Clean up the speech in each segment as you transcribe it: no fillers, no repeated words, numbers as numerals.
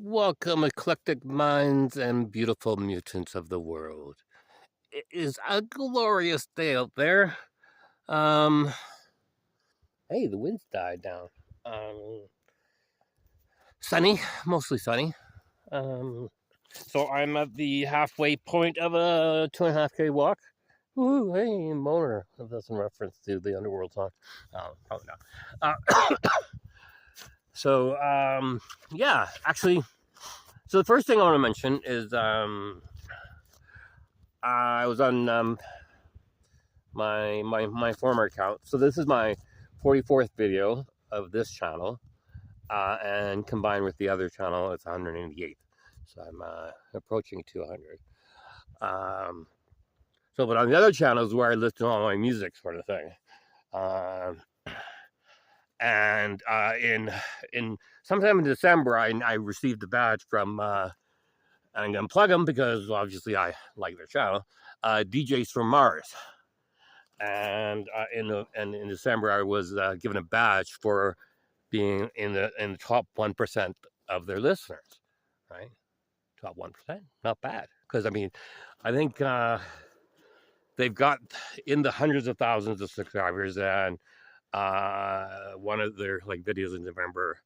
Welcome, eclectic minds and beautiful mutants of the world. It is a glorious day out there. Um, hey, the wind's died down. Sunny, mostly sunny. So I'm at the halfway point of a 2.5K walk. Woohoo, hey, Moaner. That's in reference to the Underworld song. Probably not. Yeah, actually, so the first thing I want to mention is I was on my former account. So this is my 44th video of this channel, and combined with the other channel, it's 188th. So I'm approaching 200. But on the other channel is where I listen to all my music, sort of thing. And in sometime in December, I received a badge from. I'm gonna plug them because obviously I like their channel. DJs from Mars. And in December, I was given a badge for being in the top 1% of their listeners, right? Top 1%, not bad. Because I mean, I think they've got in the hundreds of thousands of subscribers, and one of their like videos in November,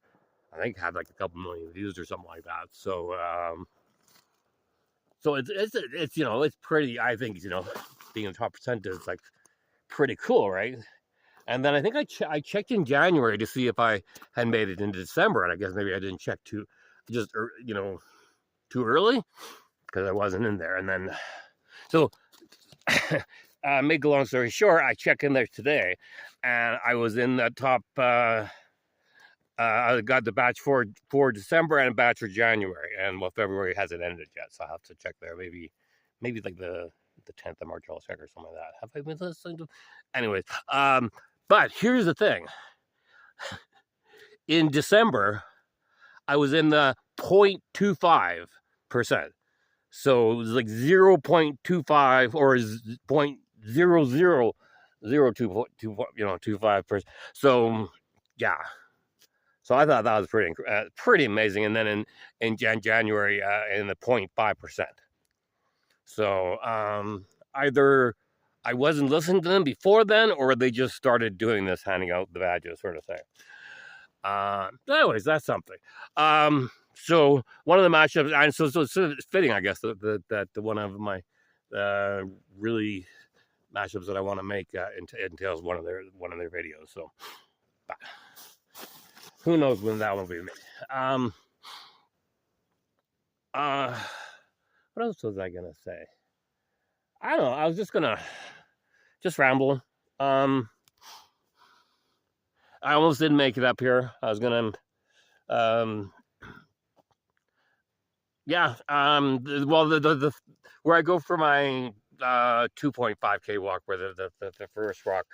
I think had like a couple million views or something like that. So it's it's pretty. I think being in the top percent is like pretty cool, right? And then I think I checked in January to see if I had made it into December, and I guess maybe I didn't check too too early because I wasn't in there. And then so make a long story short, I checked in there today, and I was in the top. I got the batch for December and a batch for January, and well, February hasn't ended yet, so I'll have to check there. Maybe like the 10th of March I'll check or something like that. Have I been listening to? Anyways, but here's the thing. In December, I was in the 0.25%. So it was like 0.25 or 0.000225%. So yeah. So I thought that was pretty amazing. And then in January, in the 0.5%. So either I wasn't listening to them before then, or they just started doing this, handing out the badges, sort of thing. Anyways, that's something. So one of the matchups, and so it's fitting, I guess, that the one of my really matchups that I want to make entails one of their videos. So who knows when that will be made. What else was I gonna say? I don't know. I was just gonna ramble. I almost didn't make it up here. I was gonna yeah. Well, the where I go for my 2.5K walk, where the first rock,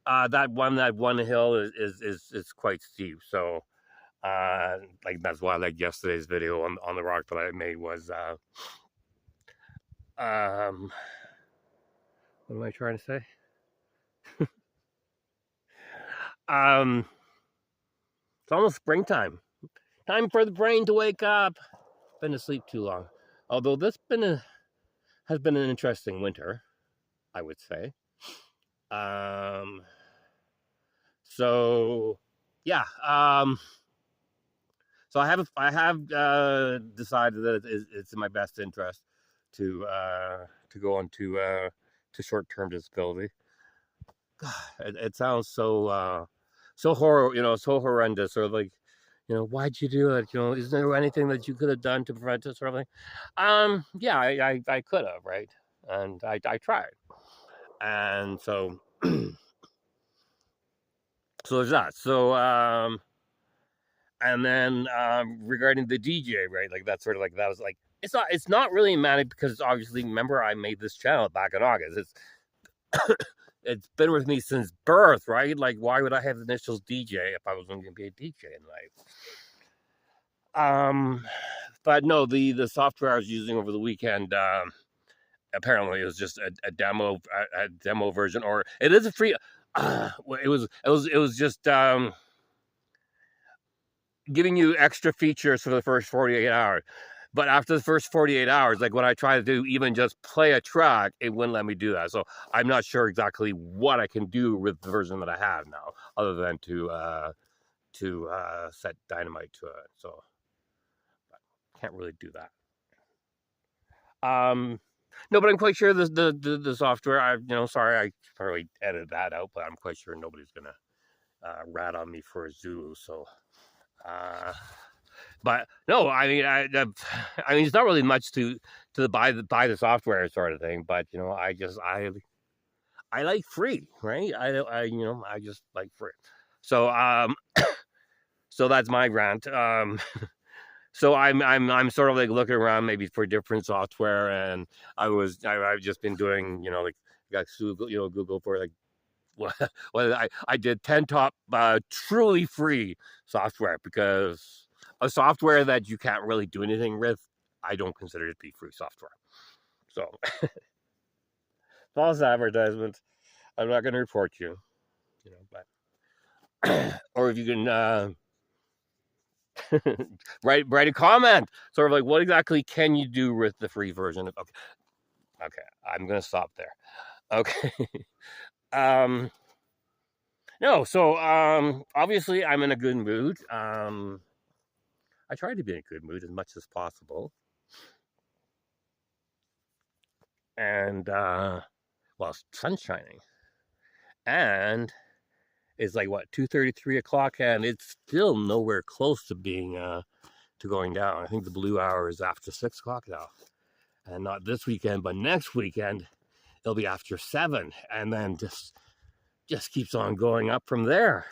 that one hill is quite steep. So like that's why like yesterday's video on the rock that I made was what am I trying to say? It's almost springtime. Time for the brain to wake up. Been asleep too long. Although this has been an interesting winter, I would say. So yeah. So I have decided that it's in my best interest to go on to short-term disability. It sounds so so horrendous, or like, why'd you do it? Isn't there anything that you could have done to prevent this, sort of thing? Yeah, I could have, right? And I tried, and so so there's that. So and then regarding the DJ, right? Like that's sort of like that was like it's not really manic because obviously, remember, I made this channel back in August. It's been with me since birth, right? Like, why would I have the initials DJ if I was going to be a DJ in life? But no, the software I was using over the weekend, apparently it was just a demo version, or it is a free. It was just giving you extra features for the first 48 hours. But after the first 48 hours, like when I try to do even just play a track, it wouldn't let me do that. So I'm not sure exactly what I can do with the version that I have now, other than to set dynamite to it. So can't really do that. No, but I'm quite sure the software. Sorry, I probably edited that out, but I'm quite sure nobody's gonna rat on me for a Zulu. So, but no, I mean, it's not really much to buy the software sort of thing. But I like free, right? I just like free. So so that's my rant. So I'm sort of like looking around maybe for different software, and I've just been doing like got Google for like well I did 10 top truly free software, because a software that you can't really do anything with, I don't consider it to be free software. So false advertisement. I'm not going to report you, but or if you can write a comment, sort of like what exactly can you do with the free version of okay, I'm gonna stop there. Okay. No, so obviously I'm in a good mood. I try to be in a good mood as much as possible. And well, sun's shining. And it's like what, 2:30, 3 o'clock, and it's still nowhere close to being to going down. I think the blue hour is after 6 o'clock now. And not this weekend, but next weekend it'll be after 7, and then just keeps on going up from there.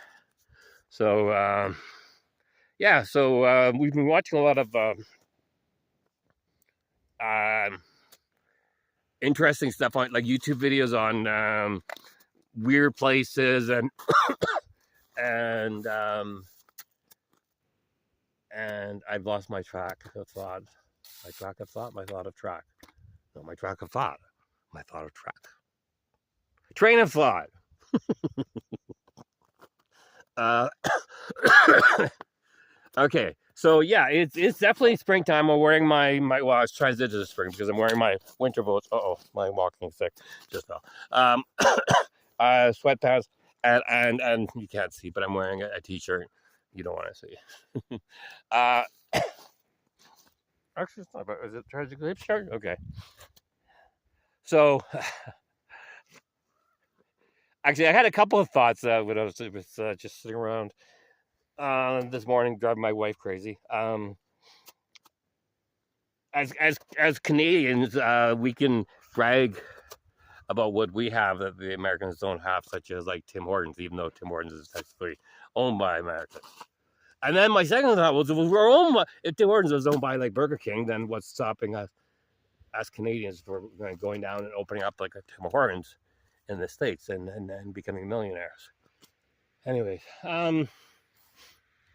So yeah, so we've been watching a lot of interesting stuff on like YouTube videos on weird places and and I've lost my track of thought. My track of thought, my thought of track. No, my track of thought. My thought of track. Train of thought. uh Okay, so yeah, it's definitely springtime. I'm wearing my well, I was transitioning to spring because I'm wearing my winter boots. My walking stick just fell. Sweatpants, and you can't see, but I'm wearing a t-shirt. You don't want to see. uh, Actually, it's not. But is it tragically shirt? Okay. So, actually, I had a couple of thoughts when I was just sitting around this morning, driving my wife crazy. As Canadians, we can brag about what we have that the Americans don't have, such as like Tim Hortons, even though Tim Hortons is technically owned by Americans. And then my second thought was, if Tim Hortons was owned by like Burger King, then what's stopping us as Canadians from going down and opening up like a Tim Hortons in the States and becoming millionaires? Anyways, I'm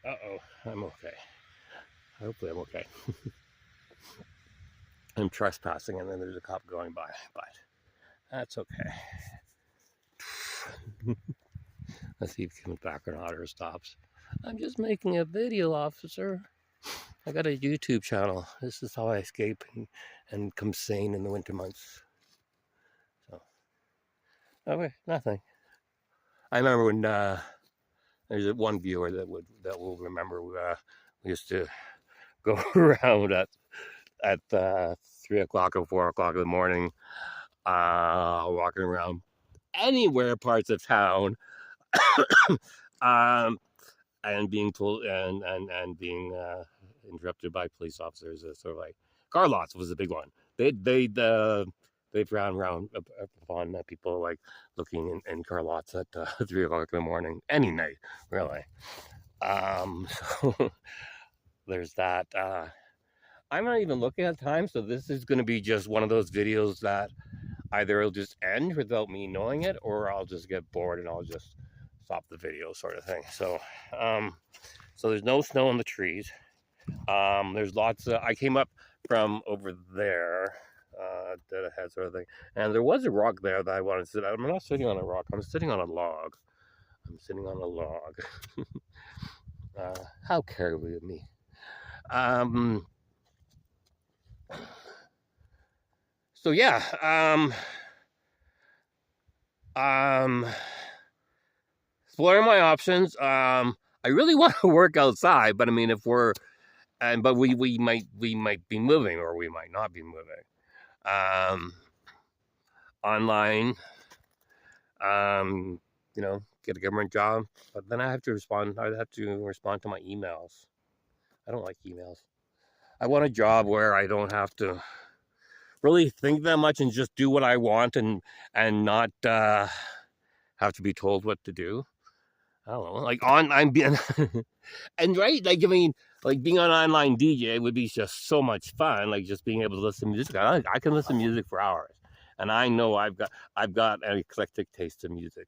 okay. Hopefully I'm okay. I'm trespassing, and then there's a cop going by, but that's okay. Let's see if he comes back or not, or stops. I'm just making a video, officer. I got a YouTube channel. This is how I escape and become sane in the winter months. So, okay, nothing. I remember when there's one viewer that will remember we used to go around at 3 o'clock or 4 o'clock in the morning, walking around anywhere parts of town, and being told and being interrupted by police officers. Sort of like car lots was a big one. They frown around upon people like looking in car lots at 3 o'clock in the morning any night, really. So there's that. I'm not even looking at time, so this is going to be just one of those videos that either it'll just end without me knowing it, or I'll just get bored and I'll just stop the video, sort of thing. So so there's no snow on the trees. There's lots of, I came up from over there, dead ahead sort of thing, and there was a rock there that I wanted to sit on. I'm not sitting on a rock, I'm sitting on a log. How carefully of me. Um, so yeah, um, exploring my options. I really want to work outside, but I mean, if we're but we might be moving or we might not be moving. Um, online, um, get a government job, but then I have to respond. I have to respond to my emails. I don't like emails. I want a job where I don't have to really think that much and just do what I want and not have to be told what to do. I don't know, like I'm being and right, like I mean, like being an online DJ would be just so much fun. Like just being able to listen to music. I can listen to music for hours, and I know I've got an eclectic taste in music,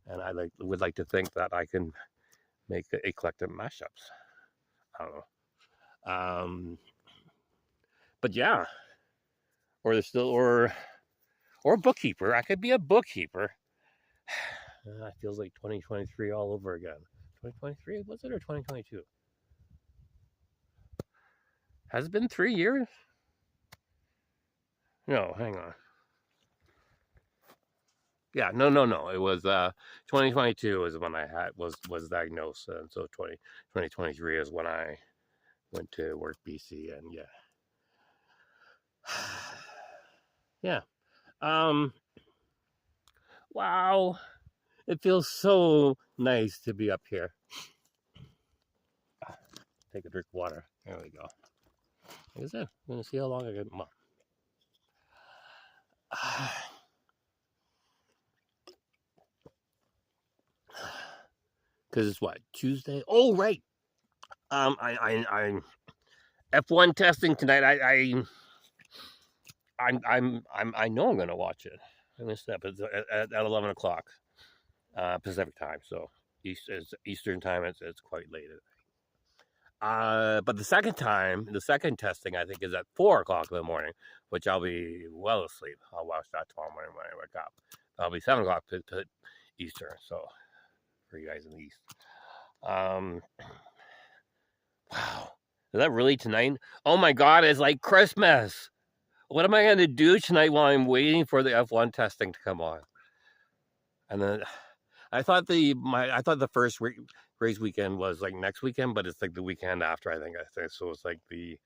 and I would like to think that I can make eclectic mashups. I don't know, but yeah, or there's still or bookkeeper. I could be a bookkeeper. It feels like 2023 all over again. 2023 was it or 2022? Has it been 3 years? No, hang on. Yeah, no. It was 2022 is when I was diagnosed, and so 2023 is when I went to work BC, and yeah, yeah. Um, wow, it feels so nice to be up here. Take a drink of water. There we go. Like I said, I'm gonna see how long I can. Because it's what, Tuesday? Oh right. I F1 testing tonight. I know I'm gonna watch it. I'm gonna step at 11 o'clock Pacific time, so Eastern time. It's quite late. But the second testing, I think, is at 4 o'clock in the morning, which I'll be well asleep. I'll watch that tomorrow morning when I wake up. I'll be 7 o'clock Eastern, so for you guys in the East. Wow, is that really tonight? Oh my God, it's like Christmas. What am I going to do tonight while I'm waiting for the F1 testing to come on? And then I thought the first race weekend was like next weekend, but it's like the weekend after. I think so. It's like the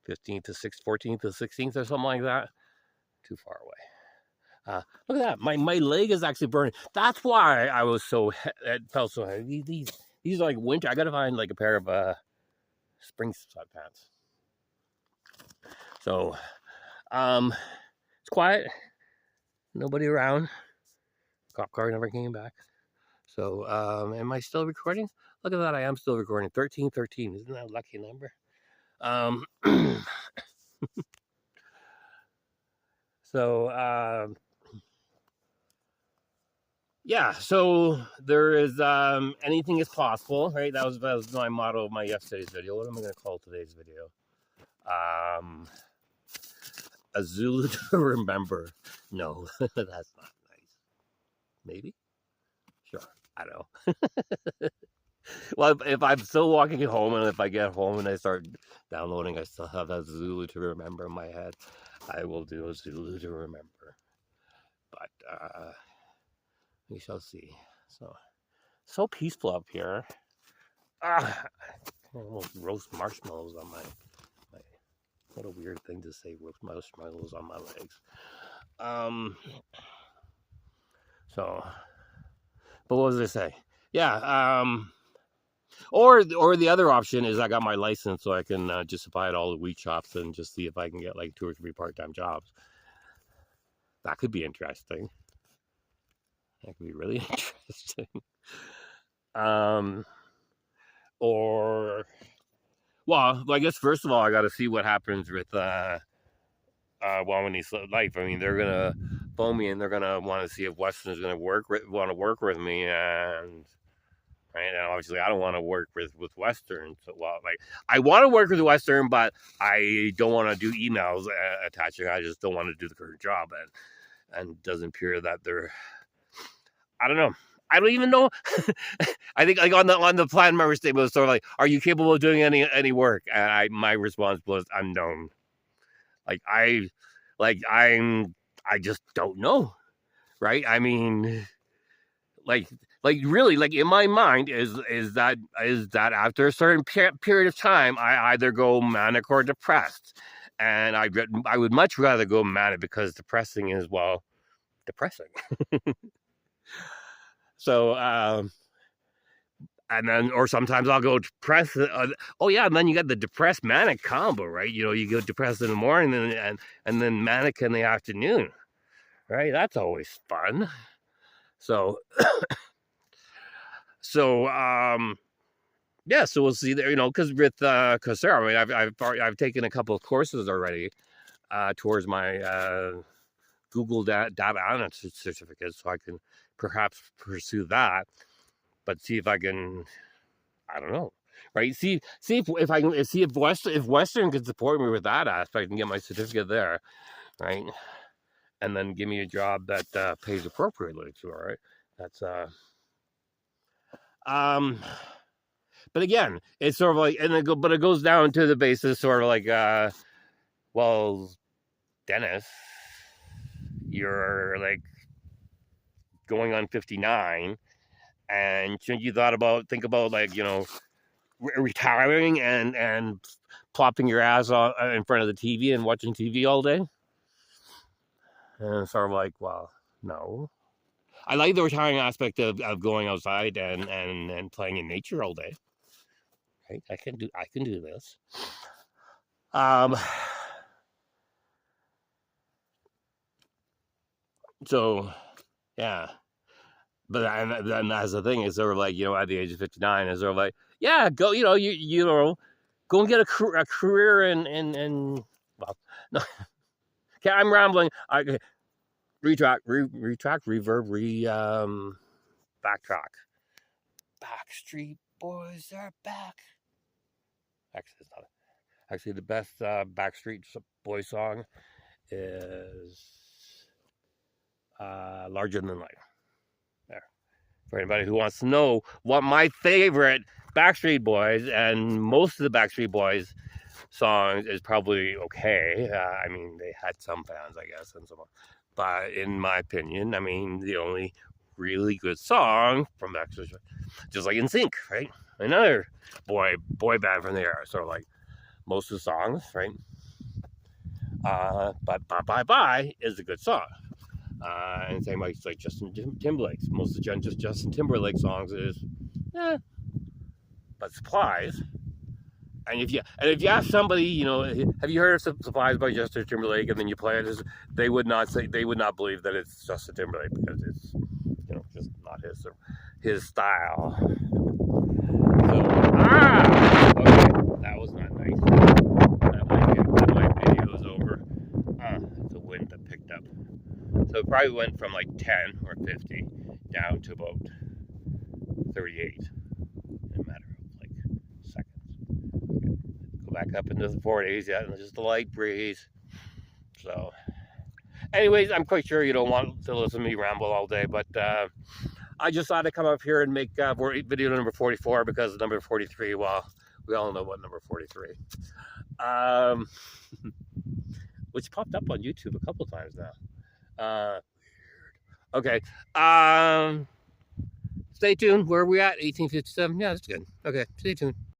15th to 14th to 16th or something like that. Too far away. Look at that. My leg is actually burning. That's why I was so it felt so heavy. These are like winter. I gotta find like a pair of spring sweatpants. So it's quiet. Nobody around. Cop car never came back. So am I still recording? Look at that. I am still recording. 1313. Isn't that a lucky number? So yeah, so there is anything is possible, right? That was my motto of my yesterday's video. What am I going to call today's video? A Zulu to remember. No, that's not nice. Maybe. Sure. I don't know. Well, if I'm still walking home and if I get home and I start downloading, I still have that Zulu to remember in my head. I will do a Zulu to remember. But we shall see. So peaceful up here. Almost roast marshmallows on my. What a weird thing to say, roast marshmallows on my legs. So, but what was I say? Yeah. Or the other option is I got my license, so I can just apply at all the wheat shops and just see if I can get like 2 or 3 part-time jobs. That could be interesting. That could be really interesting. Or well, I guess first of all I got to see what happens with Wamani's life. I mean, they're gonna phone me and they're gonna want to see if Weston is gonna want to work with me, and right now obviously I don't want to work with Western. So well, like I want to work with Western, but I don't want to do emails attaching. I just don't want to do the current job, and it doesn't appear that they're. I don't know. I don't even know. I think like on the plan member statement, it was sort of like, "Are you capable of doing any work?" And my response was unknown. Like I just don't know, right? I mean, like really, like in my mind is that after a certain period of time, I either go manic or depressed, and I would much rather go manic because depressing is, well, depressing. So and then, or sometimes I'll go depressed. Oh yeah, and then you got the depressed manic combo, right? You know, you go depressed in the morning and then manic in the afternoon, right? That's always fun. So so yeah, so we'll see there. You know, because with Coursera, I mean, I've taken a couple of courses already towards my Google data analyst certificate, so I can perhaps pursue that. But see if I can, I don't know, right? See if I can see if Western can support me with that aspect and get my certificate there, right? And then give me a job that pays appropriately too. All right, that's um. But again, it's sort of like, but it goes down to the basis, sort of like, well, Dennis, you're like going on 59, and shouldn't you think about like, you know, retiring and plopping your ass in front of the TV and watching TV all day? And it's sort of like, well, no. I like the retiring aspect of going outside and playing in nature all day. Right? I can do this. Um so yeah. But then that's the thing is sort of like, you know, at the age of 59 is sort of like, yeah, go, you know, you know, go and get a career in well, no, okay, I'm rambling. I reverb, backtrack. Backstreet Boys are back. Actually, it's not. Actually, the best Backstreet Boys song is "Larger Than Life." There. For anybody who wants to know what my favorite Backstreet Boys and most of the Backstreet Boys songs is, probably okay. I mean, they had some fans, I guess, and so on. But in my opinion, I mean, the only really good song from Backstreet, just like NSYNC, right? Another boy band from the era. So like most of the songs, right? But Bye Bye is a good song. And same like Justin Timberlake's. Most of Justin Timberlake songs is, eh, but Supplies. And if you ask somebody, you know, have you heard of Supplies by Justin Timberlake, and then you play it, they would not believe that it's Justin Timberlake because it's, you know, just not his style. So okay, that was not nice. That video is over. The wind that picked up. So it probably went from like 10 or 50 down to about 38 in a matter of like seconds. Okay. Go back up into the 40s, yeah, and just a light breeze. So, anyways, I'm quite sure you don't want to listen to me ramble all day, but I just thought I'd come up here and make video number 44 because number 43, well, we all know what number 43. Which popped up on YouTube a couple times now. Okay. Stay tuned. Where are we at? 1857. Yeah, that's good. Okay, stay tuned.